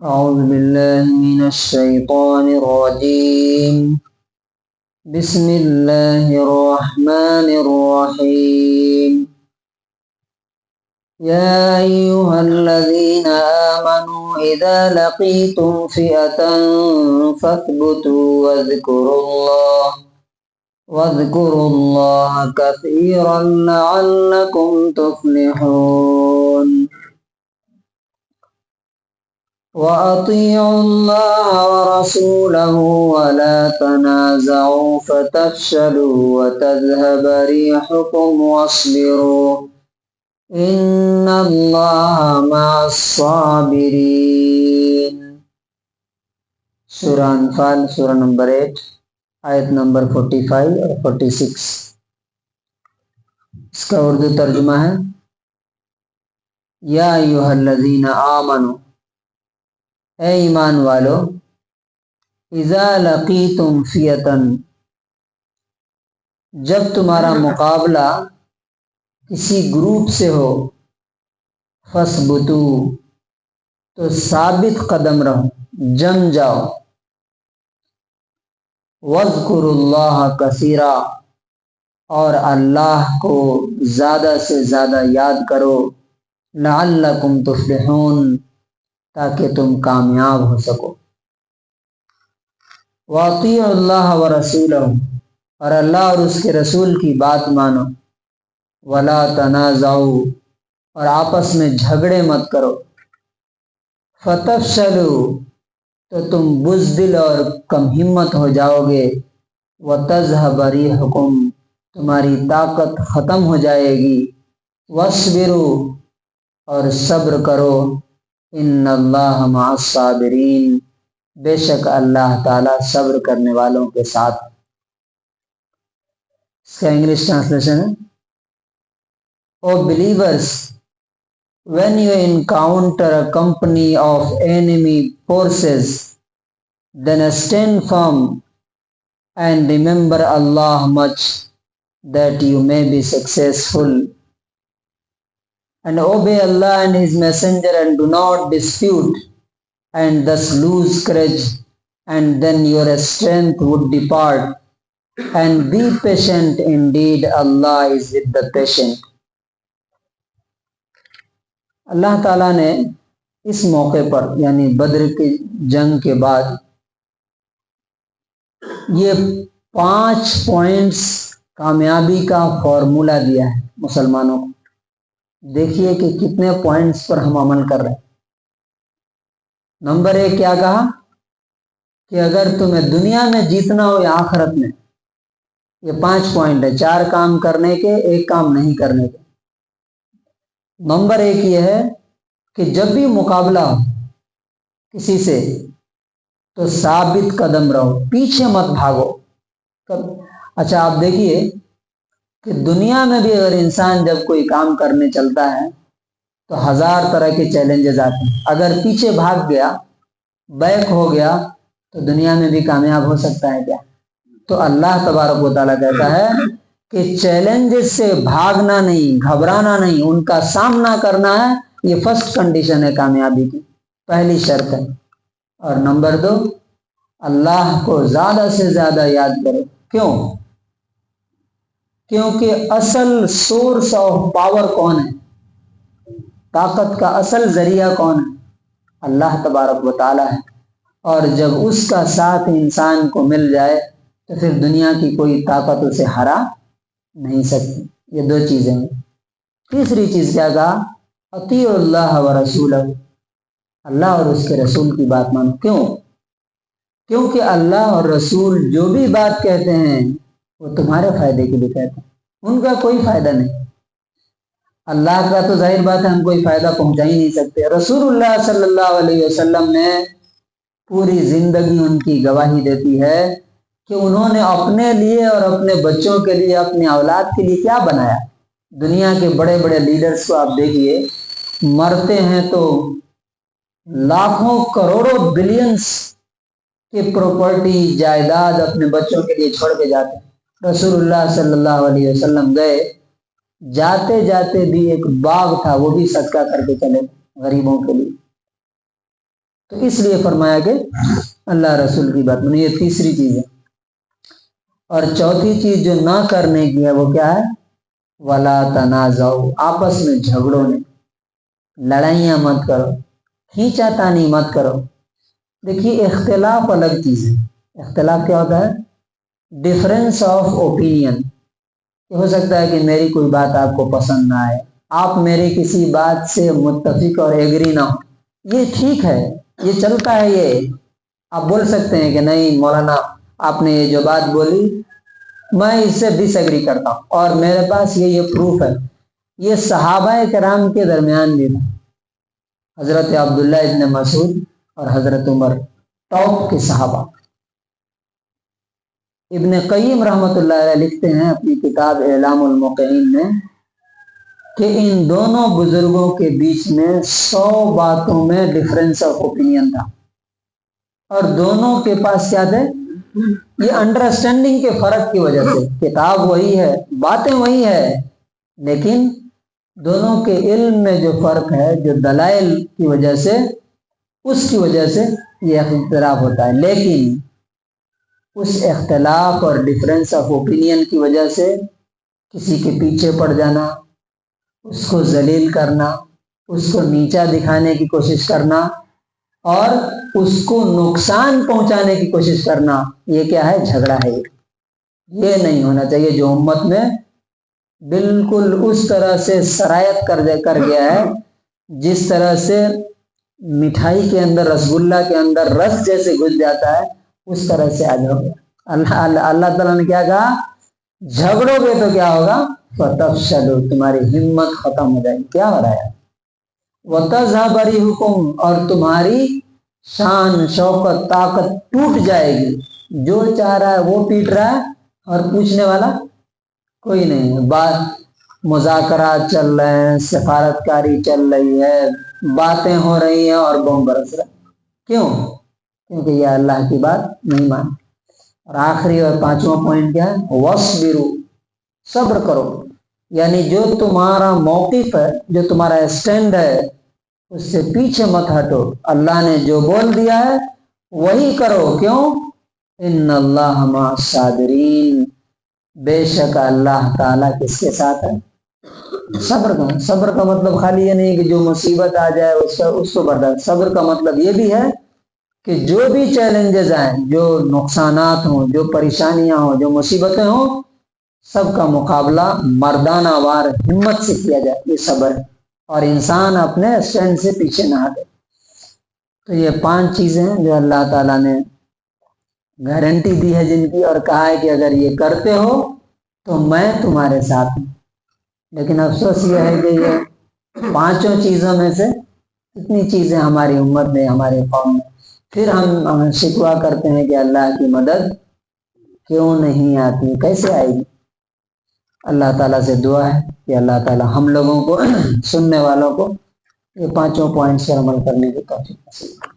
أعوذ بالله من الشيطان الرجيم. بسم الله الرحمن الرحيم. يا أيها الذين آمنوا إذا لقيتم فئة فاثبتوا واذكروا الله كثيرا لعلكم تفلحون. وأطيعوا الله ورسوله ولا تنازعوا فتفشلوا وتذهب ريحكم واصبروا إن الله مع الصابرين. سورہ انفال سورہ نمبر 8 آیت نمبر 45 اور 46. اس کا اردو ترجمہ ہے یا ایھا الذین آمنوا، اے ایمان والو، اذا لقیتم فئۃ، جب تمہارا مقابلہ کسی گروپ سے ہو، فاثبتوا، تو ثابت قدم رہو، جم جاؤ، واذکروا اللہ کثیرا، اور اللہ کو زیادہ سے زیادہ یاد کرو، لعلکم تفلحون، تاکہ تم کامیاب ہو سکو. واطیعوا اللہ ورسولہ، اور اللہ اور اس کے رسول کی بات مانو، ولا تنازعوا، اور آپس میں جھگڑے مت کرو، فتفشلوا، تو تم بزدل اور کم ہمت ہو جاؤ گے، وتذهب ريحكم، تمہاری طاقت ختم ہو جائے گی، واصبروا، اور صبر کرو، ان اللہ مع الصابرین، بے شک اللہ تعالیٰ صبر کرنے والوں کے ساتھ. اس کا انگلش ٹرانسلیشن ہے، او believers, when you encounter a company of enemy forces, then stand firm and remember Allah much, that you may be successful. And obey Allah and His Messenger, and do not dispute, and thus lose courage, and then your strength would depart. And be patient, indeed Allah is with the patient. اللہ تعالیٰ نے اس موقع پر یعنی بدر کی جنگ کے بعد یہ 5 points کامیابی کا فارمولہ دیا ہے مسلمانوں کو. دیکھیے کہ کتنے پوائنٹس پر ہم عمل کر رہے ہیں. نمبر 1 کیا کہا کہ اگر تمہیں دنیا میں جیتنا ہو یا آخرت میں، یہ 5 پوائنٹ ہے، 4 کام کرنے کے، 1 کام نہیں کرنے کے. نمبر 1 یہ ہے کہ جب بھی مقابلہ ہو کسی سے تو ثابت قدم رہو، پیچھے مت بھاگو. اچھا آپ دیکھیے کہ دنیا میں بھی اگر انسان جب کوئی کام کرنے چلتا ہے تو 1000 طرح کے چیلنجز آتے ہیں. اگر پیچھے بھاگ گیا، بیک ہو گیا، تو دنیا میں بھی کامیاب ہو سکتا ہے کیا؟ تو اللہ تبارک و تعالیٰ کہتا ہے کہ چیلنجز سے بھاگنا نہیں، گھبرانا نہیں، ان کا سامنا کرنا ہے. یہ فرسٹ کنڈیشن ہے کامیابی کی، پہلی شرط ہے. اور نمبر 2، اللہ کو زیادہ سے زیادہ یاد کرو. کیوں؟ کیونکہ اصل سورس آف پاور کون ہے؟ طاقت کا اصل ذریعہ کون ہے؟ اللہ تبارک و تعالیٰ ہے. اور جب اس کا ساتھ انسان کو مل جائے تو پھر دنیا کی کوئی طاقت اسے ہرا نہیں سکتی. یہ 2 چیزیں ہیں. تیسری چیز کیا کہا؟ اطیعوا اللہ ورسولہ، اللہ اور اس کے رسول کی بات مانو. کیوں؟ کیونکہ اللہ اور رسول جو بھی بات کہتے ہیں وہ تمہارے فائدے کے لیے کہتے ہیں، ان کا کوئی فائدہ نہیں. اللہ کا تو ظاہر بات ہے ہم کوئی فائدہ پہنچا ہی نہیں سکتے. رسول اللہ صلی اللہ علیہ وسلم نے پوری زندگی ان کی گواہی دیتی ہے کہ انہوں نے اپنے لیے اور اپنے بچوں کے لیے، اپنی اولاد کے لیے کیا بنایا. دنیا کے بڑے بڑے لیڈرز کو آپ دیکھیے، مرتے ہیں تو لاکھوں کروڑوں بلینز کی پراپرٹی، جائیداد اپنے بچوں کے لیے چھوڑ کے جاتے ہیں. رسول اللہ صلی اللہ علیہ وسلم گئے، جاتے جاتے بھی ایک باغ تھا وہ بھی صدقہ کر کے چلے غریبوں کے لیے. تو اس لیے فرمایا کہ اللہ رسول کی بات مانو. یہ تیسری چیز ہے. اور چوتھی چیز جو نہ کرنے کی ہے وہ کیا ہے؟ ولا تنازعوا، آپس میں جھگڑو نہیں، لڑائیاں مت کرو، کھینچا تانی مت کرو. دیکھیے اختلاف الگ چیز ہے. اختلاف کیا ہوتا ہے؟ Difference of opinion. ہو سکتا ہے کہ میری کوئی بات آپ کو پسند نہ آئے، آپ میرے کسی بات سے متفق اور ایگری نہ ہو، یہ ٹھیک ہے، یہ چلتا ہے. یہ آپ بول سکتے ہیں کہ نہیں مولانا آپ نے یہ جو بات بولی میں اس سے ڈس ایگری کرتا ہوں اور میرے پاس یہ پروف ہے. یہ صحابہ کرام کے درمیان بھی تھا. حضرت عبداللہ ابن مسعود اور حضرت عمر ٹاپ کے صحابہ. ابن قیم رحمۃ اللہ علیہ لکھتے ہیں اپنی کتاب اعلام الموقعین میں کہ ان دونوں بزرگوں کے بیچ میں 100 باتوں میں ڈفرینس آف اوپینین تھا، اور دونوں کے پاس کیا تھے؟ یہ انڈرسٹینڈنگ کے فرق کی وجہ سے. کتاب وہی ہے، باتیں وہی ہے، لیکن دونوں کے علم میں جو فرق ہے، جو دلائل کی وجہ سے، اس کی وجہ سے یہ اختلاف ہوتا ہے. لیکن اس اختلاف اور ڈفرینس آف اوپینین کی وجہ سے کسی کے پیچھے پڑ جانا، اس کو ذلیل کرنا، اس کو نیچا دکھانے کی کوشش کرنا اور اس کو نقصان پہنچانے کی کوشش کرنا، یہ کیا ہے؟ جھگڑا ہے. یہ نہیں ہونا چاہیے. جو امت میں بالکل اس طرح سے سرایت کر گیا ہے جس طرح سے مٹھائی کے اندر، رسگلہ کے اندر رس جیسے گھس جاتا ہے، اس طرح سے آج ہو گیا. اللہ تعالیٰ نے کیا کہا؟ جھگڑو گے تو کیا ہوگا؟ فتفشلوا، تمہاری ہمت ختم ہو جائے گی. کیا ہو رہا ہے؟ وتذهب ريحكم، اور تمہاری شان، شوکت، طاقت ٹوٹ جائے گی. جو چاہ رہا ہے وہ پیٹ رہا ہے اور پوچھنے والا کوئی نہیں ہے. مذاکرات چل رہے ہیں، سفارت کاری چل رہی ہے، باتیں ہو رہی ہیں اور بم برس رہا ہے. کیوں؟ کیونکہ یہ اللہ کی بات نہیں مان. اور آخری اور 5واں پوائنٹ کیا ہے؟ وَاصْبِرُوا، صبر کرو. یعنی جو تمہارا موقف ہے، جو تمہارا اسٹینڈ ہے، اس سے پیچھے مت ہٹو. اللہ نے جو بول دیا ہے وہی کرو. کیوں؟ ان اللہ مع الصابرین، بے شک اللہ تعالیٰ کس کے ساتھ ہے؟ صبر کا. صبر کا مطلب خالی یہ نہیں کہ جو مصیبت آ جائے اس کو برداشت. صبر کا مطلب یہ بھی ہے کہ جو بھی چیلنجز آئیں، جو نقصانات ہوں، جو پریشانیاں ہوں، جو مصیبتیں ہوں، سب کا مقابلہ مردانہ وار ہمت سے کیا جائے. یہ صبر ہے. اور انسان اپنے اسٹینڈ سے پیچھے نہ ہٹے. تو یہ 5 چیزیں ہیں جو اللہ تعالیٰ نے گارنٹی دی ہے جن کی، اور کہا ہے کہ اگر یہ کرتے ہو تو میں تمہارے ساتھ ہوں. لیکن افسوس یہ ہے کہ یہ 5 چیزوں میں سے اتنی چیزیں ہماری امت میں، ہمارے قوم میں، پھر ہم شکوہ کرتے ہیں کہ اللہ کی مدد کیوں نہیں آتی، کیسے آئے گی؟ اللہ تعالیٰ سے دعا ہے کہ اللہ تعالیٰ ہم لوگوں کو، سننے والوں کو، یہ 5 پوائنٹس پر عمل کرنے کی توفیق نصیب کرے.